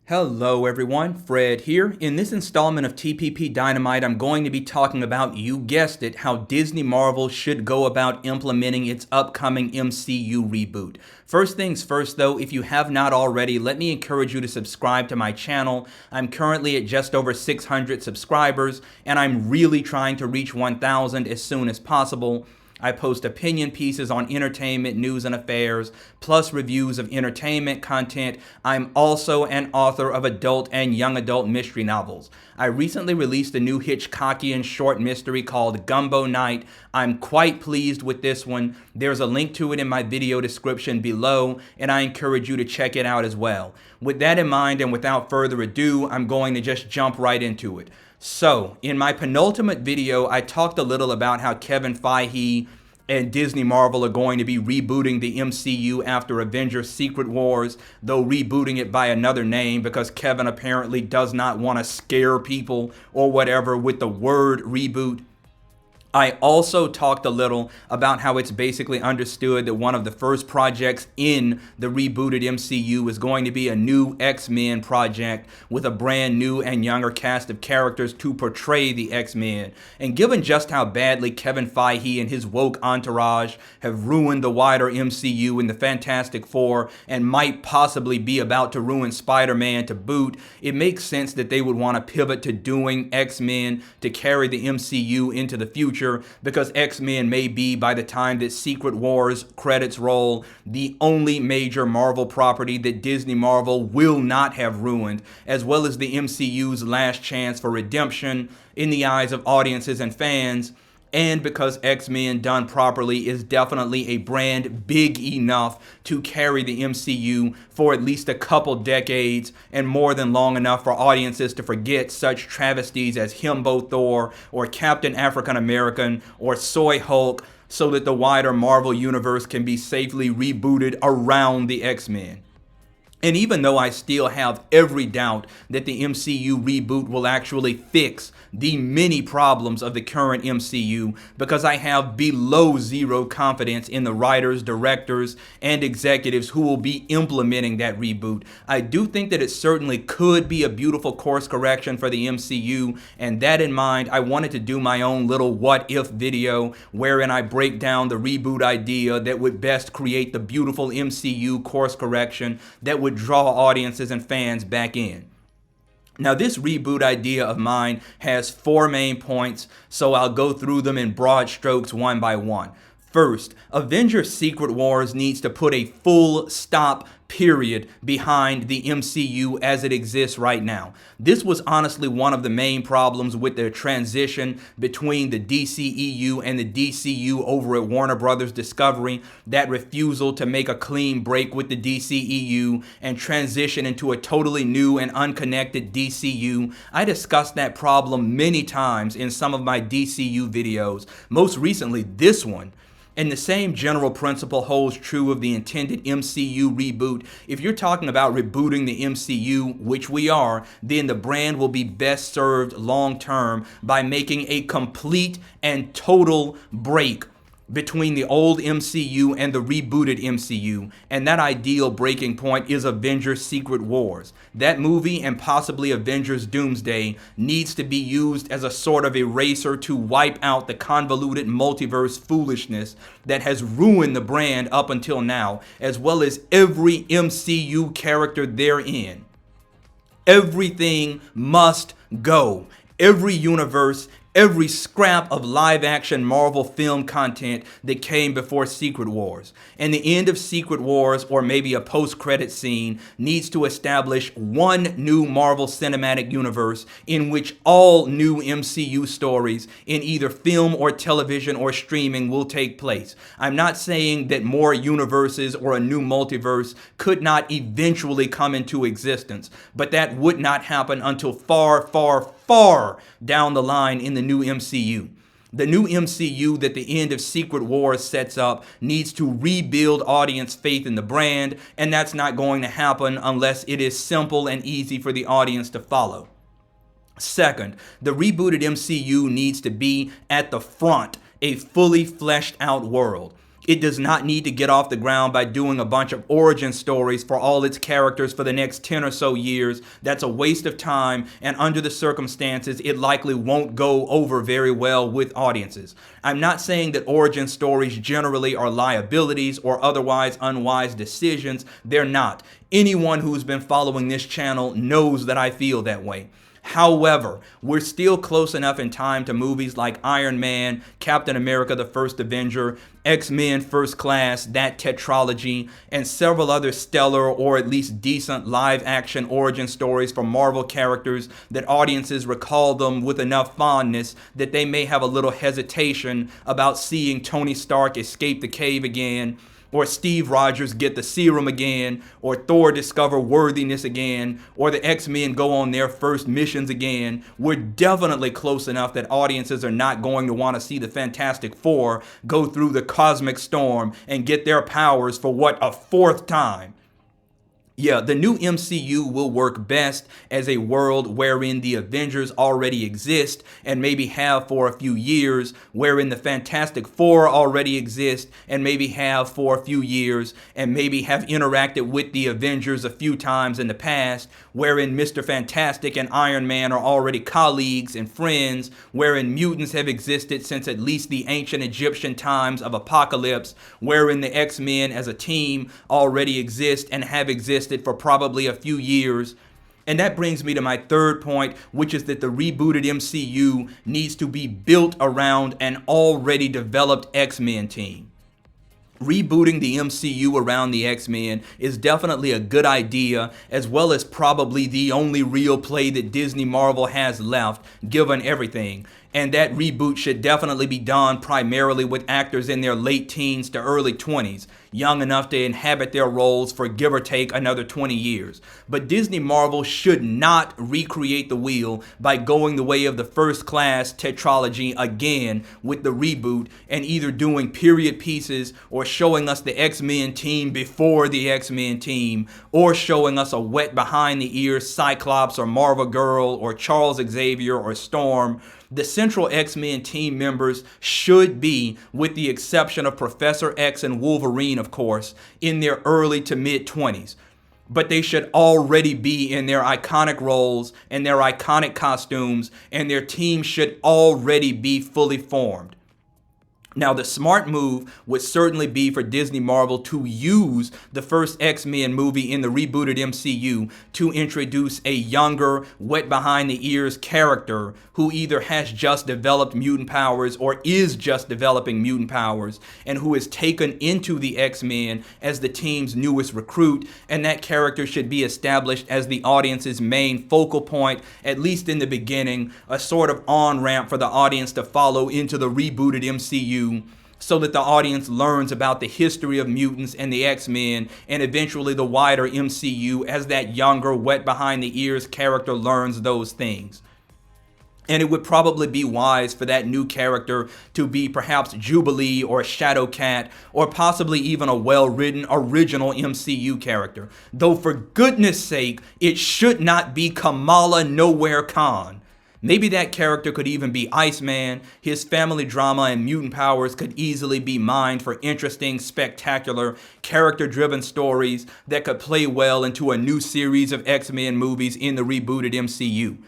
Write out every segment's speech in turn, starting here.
Hello everyone, Fred here. In this installment of TPP Dynamite, I'm going to be talking about, you guessed it, how Disney Marvel should go about implementing its upcoming MCU reboot. First things first though, if you have not already, let me encourage you to subscribe to my channel. I'm currently at just over 600 subscribers, and I'm really trying to reach 1,000 as soon as possible. I post opinion pieces on entertainment, news, and affairs, plus reviews of entertainment content. I'm also an author of adult and young adult mystery novels. I recently released a new Hitchcockian short mystery called Gumbo Night. I'm quite pleased with this one. There's a link to it in my video description below, and I encourage you to check it out as well. With that in mind, and without further ado, I'm going to just jump right into it. So, in my penultimate video, I talked a little about how Kevin Feige and Disney Marvel are going to be rebooting the MCU after Avengers Secret Wars, though rebooting it by another name because Kevin apparently does not want to scare people or whatever with the word reboot. I also talked a little about how it's basically understood that one of the first projects in the rebooted MCU is going to be a new X-Men project with a brand new and younger cast of characters to portray the X-Men. And given just how badly Kevin Feige and his woke entourage have ruined the wider MCU in the Fantastic Four and might possibly be about to ruin Spider-Man to boot, it makes sense that they would want to pivot to doing X-Men to carry the MCU into the future, because X-Men may be, by the time that Secret Wars credits roll, the only major Marvel property that Disney Marvel will not have ruined, as well as the MCU's last chance for redemption in the eyes of audiences and fans. And because X-Men done properly is definitely a brand big enough to carry the MCU for at least a couple decades, and more than long enough for audiences to forget such travesties as Himbo Thor or Captain African American or Soy Hulk, so that the wider Marvel universe can be safely rebooted around the X-Men. And even though I still have every doubt that the MCU reboot will actually fix the many problems of the current MCU, because I have below zero confidence in the writers, directors, and executives who will be implementing that reboot, I do think that it certainly could be a beautiful course correction for the MCU. And that in mind, I wanted to do my own little what if video wherein I break down the reboot idea that would best create the beautiful MCU course correction that would draw audiences and fans back in. Now, this reboot idea of mine has 4 main points, so I'll go through them in broad strokes one by one. First, Avengers Secret Wars needs to put a full stop period behind the MCU as it exists right now. This was honestly one of the main problems with the transition between the DCEU and the DCU over at Warner Brothers Discovery, that refusal to make a clean break with the DCEU and transition into a totally new and unconnected DCU. I discussed that problem many times in some of my DCU videos, most recently this one. And the same general principle holds true of the intended MCU reboot. If you're talking about rebooting the MCU, which we are, then the brand will be best served long term by making a complete and total break between the old MCU and the rebooted MCU, and that ideal breaking point is Avengers Secret Wars. That movie, and possibly Avengers Doomsday, needs to be used as a sort of eraser to wipe out the convoluted multiverse foolishness that has ruined the brand up until now, as well as every MCU character therein. Everything must go. Every universe, every scrap of live-action Marvel film content that came before Secret Wars. And the end of Secret Wars, or maybe a post-credit scene, needs to establish one new Marvel Cinematic Universe in which all new MCU stories in either film or television or streaming will take place. I'm not saying that more universes or a new multiverse could not eventually come into existence, but that would not happen until far, far, far down the line in the new MCU. The new MCU that the end of Secret Wars sets up needs to rebuild audience faith in the brand, and that's not going to happen unless it is simple and easy for the audience to follow. Second, the rebooted MCU needs to be at the front, a fully fleshed out world. It does not need to get off the ground by doing a bunch of origin stories for all its characters for the next 10 or so years. That's a waste of time, and under the circumstances, it likely won't go over very well with audiences. I'm not saying that origin stories generally are liabilities or otherwise unwise decisions. They're not. Anyone who's been following this channel knows that I feel that way. However, we're still close enough in time to movies like Iron Man, Captain America the First Avenger, X-Men First Class, that tetralogy, and several other stellar or at least decent live-action origin stories from Marvel characters that audiences recall them with enough fondness that they may have a little hesitation about seeing Tony Stark escape the cave again, or Steve Rogers get the serum again, or Thor discover worthiness again, or the X-Men go on their first missions again. We're definitely close enough that audiences are not going to want to see the Fantastic Four go through the cosmic storm and get their powers for what, a fourth time. Yeah, the new MCU will work best as a world wherein the Avengers already exist and maybe have for a few years, wherein the Fantastic Four already exist and maybe have for a few years, and maybe have interacted with the Avengers a few times in the past, wherein Mr. Fantastic and Iron Man are already colleagues and friends, wherein mutants have existed since at least the ancient Egyptian times of Apocalypse, wherein the X-Men as a team already exist and have existed for probably a few years. And that brings me to my third point, which is that the rebooted MCU needs to be built around an already developed X-Men team. Rebooting the MCU around the X-Men is definitely a good idea, as well as probably the only real play that Disney Marvel has left, given everything. And that reboot should definitely be done primarily with actors in their late teens to early 20s, young enough to inhabit their roles for give or take another 20 years. But Disney Marvel should not recreate the wheel by going the way of the First Class tetralogy again with the reboot, and either doing period pieces or showing us the X-Men team before the X-Men team, or showing us a wet behind the ears Cyclops or Marvel Girl or Charles Xavier or Storm. The central X-Men team members should be, with the exception of Professor X and Wolverine, of course, in their early to mid-20s. But they should already be in their iconic roles and their iconic costumes, and their team should already be fully formed. Now, the smart move would certainly be for Disney Marvel to use the first X-Men movie in the rebooted MCU to introduce a younger, wet behind the ears character who either has just developed mutant powers or is just developing mutant powers, and who is taken into the X-Men as the team's newest recruit, and that character should be established as the audience's main focal point, at least in the beginning, a sort of on-ramp for the audience to follow into the rebooted MCU, so that the audience learns about the history of mutants and the X-Men, and eventually the wider MCU as that younger, wet behind the ears character learns those things. And it would probably be wise for that new character to be perhaps Jubilee or Shadowcat, or possibly even a well-written original MCU character. Though for goodness sake, it should not be Kamala Nowhere Khan. Maybe that character could even be Iceman. His family drama and mutant powers could easily be mined for interesting, spectacular, character-driven stories that could play well into a new series of X-Men movies in the rebooted MCU.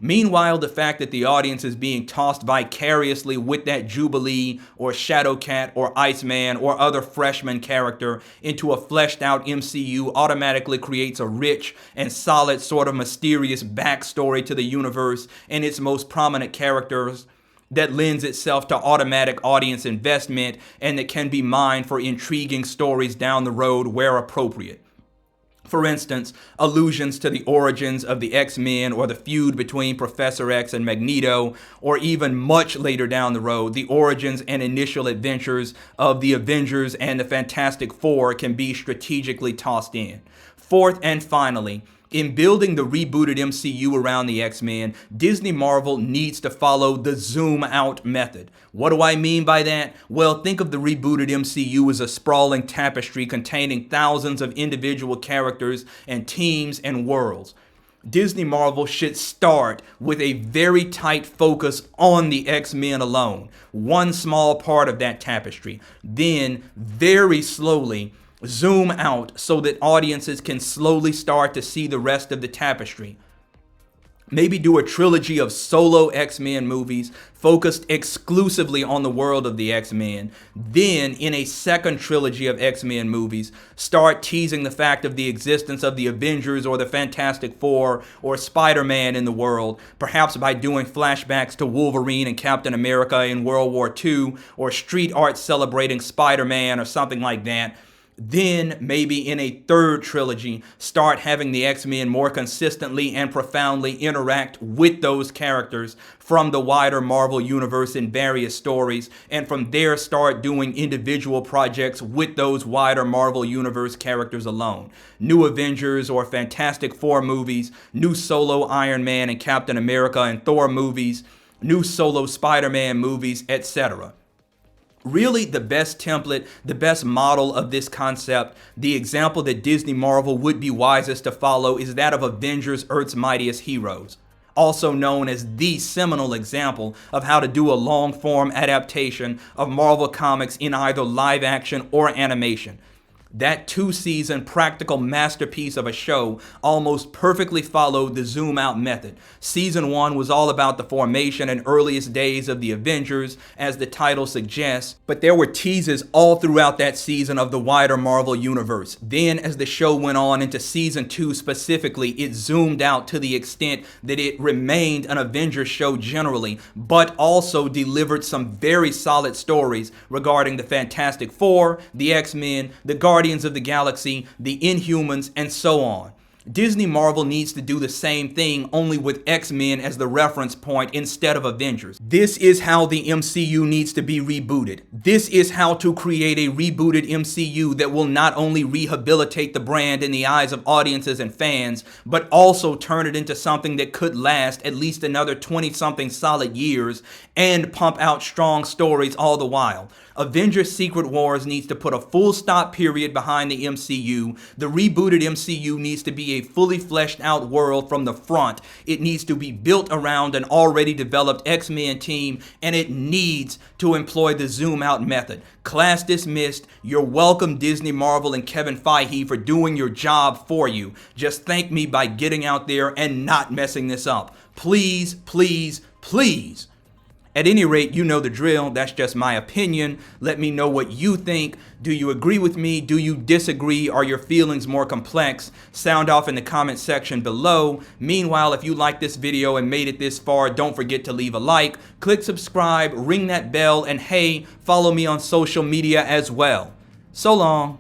Meanwhile, the fact that the audience is being tossed vicariously with that Jubilee or Shadowcat or Iceman or other freshman character into a fleshed out MCU automatically creates a rich and solid sort of mysterious backstory to the universe and its most prominent characters that lends itself to automatic audience investment, and that can be mined for intriguing stories down the road where appropriate. For instance, allusions to the origins of the X-Men or the feud between Professor X and Magneto, or even much later down the road, the origins and initial adventures of the Avengers and the Fantastic Four can be strategically tossed in. Fourth and finally, in building the rebooted MCU around the X-Men, Disney Marvel needs to follow the zoom out method. What do I mean by that? Well, think of the rebooted MCU as a sprawling tapestry containing thousands of individual characters and teams and worlds. Disney Marvel should start with a very tight focus on the X-Men alone, one small part of that tapestry, then very slowly zoom out so that audiences can slowly start to see the rest of the tapestry. Maybe do a trilogy of solo X-Men movies focused exclusively on the world of the X-Men. Then, in a second trilogy of X-Men movies, start teasing the fact of the existence of the Avengers or the Fantastic Four or Spider-Man in the world, perhaps by doing flashbacks to Wolverine and Captain America in World War II, or street art celebrating Spider-Man or something like that. Then, maybe in a third trilogy, start having the X-Men more consistently and profoundly interact with those characters from the wider Marvel universe in various stories, and from there start doing individual projects with those wider Marvel universe characters alone. New Avengers or Fantastic Four movies, new solo Iron Man and Captain America and Thor movies, new solo Spider-Man movies, etc. Really, the best template, the best model of this concept, the example that Disney Marvel would be wisest to follow is that of Avengers: Earth's Mightiest Heroes, also known as the seminal example of how to do a long-form adaptation of Marvel Comics in either live action or animation. That 2-season practical masterpiece of a show almost perfectly followed the zoom out method. Season 1 was all about the formation and earliest days of the Avengers, as the title suggests, but there were teases all throughout that season of the wider Marvel universe. Then, as the show went on into Season 2 specifically, it zoomed out to the extent that it remained an Avengers show generally, but also delivered some very solid stories regarding the Fantastic Four, the X-Men, the Guardians of the Galaxy, the Inhumans, and so on. Disney Marvel needs to do the same thing, only with X-Men as the reference point instead of Avengers. This is how the MCU needs to be rebooted. This is how to create a rebooted MCU that will not only rehabilitate the brand in the eyes of audiences and fans, but also turn it into something that could last at least another 20-something solid years and pump out strong stories all the while. Avengers Secret Wars needs to put a full stop period behind the MCU. The rebooted MCU needs to be a fully fleshed out world from the front. It needs to be built around an already developed X-Men team, and it needs to employ the zoom out method. Class dismissed. You're welcome, Disney, Marvel, and Kevin Feige, for doing your job for you. Just thank me by getting out there and not messing this up. Please, please, please. At any rate, you know the drill. That's just my opinion. Let me know what you think. Do you agree with me? Do you disagree? Are your feelings more complex? Sound off in the comment section below. Meanwhile, if you like this video and made it this far, don't forget to leave a like, click subscribe, ring that bell, and hey, follow me on social media as well. So long.